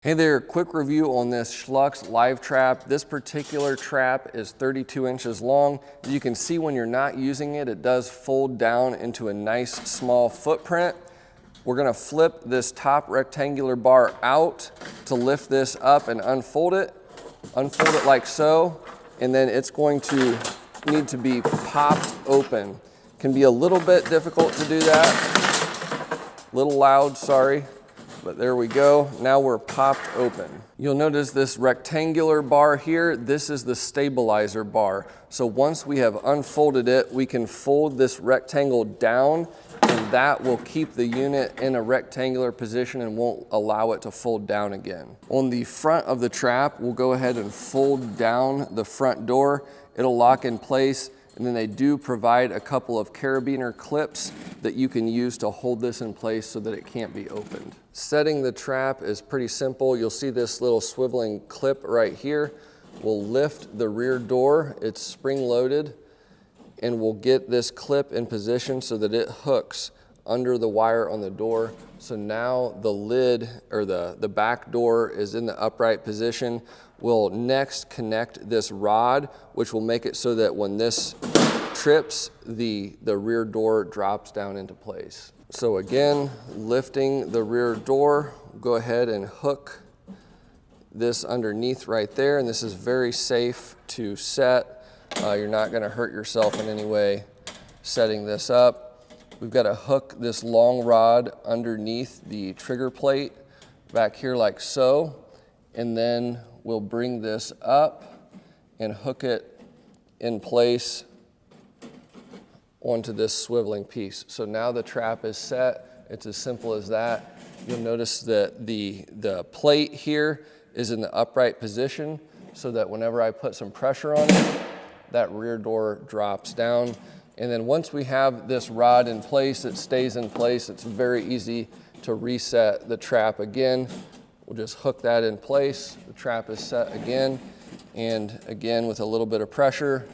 Hey there, quick review on this Schlux live trap. This particular trap is 32 inches long. As you can see, when you're not using it, it does fold down into a nice small footprint. We're gonna flip this top rectangular bar out to lift this up and unfold it. Unfold it like so, and then it's going to need to be popped open. Can be a little bit difficult to do that. A little loud, sorry. But there we go, now we're popped open. You'll notice this rectangular bar here, this is the stabilizer bar. So once we have unfolded it, we can fold this rectangle down, and that will keep the unit in a rectangular position and won't allow it to fold down again. On the front of the trap, we'll go ahead and fold down the front door. It'll lock in place. And then they do provide a couple of carabiner clips that you can use to hold this in place so that it can't be opened. Setting the trap is pretty simple. You'll see this little swiveling clip right here. We'll lift the rear door, it's spring loaded, and we'll get this clip in position so that it hooks under the wire on the door. So now the lid, or the back door, is in the upright position. We'll next connect this rod, which will make it so that when this trips, the rear door drops down into place. So again, lifting the rear door, go ahead and hook this underneath right there, and this is very safe to set. You're not gonna hurt yourself in any way setting this up. We've got to hook this long rod underneath the trigger plate back here like so, and then we'll bring this up and hook it in place onto this swiveling piece. So now the trap is set. It's as simple as that. You'll notice that the plate here is in the upright position so that whenever I put some pressure on it, that rear door drops down. And then once we have this rod in place, it stays in place. It's very easy to reset the trap again. We'll just hook that in place. The trap is set again. And again, with a little bit of pressure,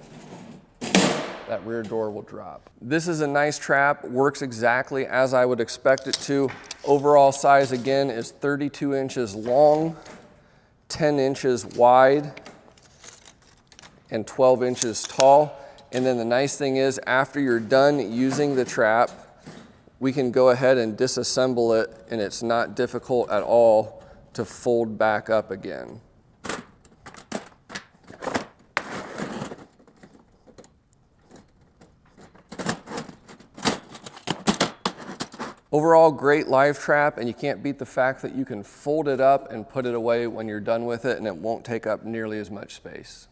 that rear door will drop. This is a nice trap, works exactly as I would expect it to. Overall size again is 32 inches long, 10 inches wide, and 12 inches tall. And then the nice thing is, after you're done using the trap, we can go ahead and disassemble it, and it's not difficult at all to fold back up again. Overall, great live trap, and you can't beat the fact that you can fold it up and put it away when you're done with it, and it won't take up nearly as much space.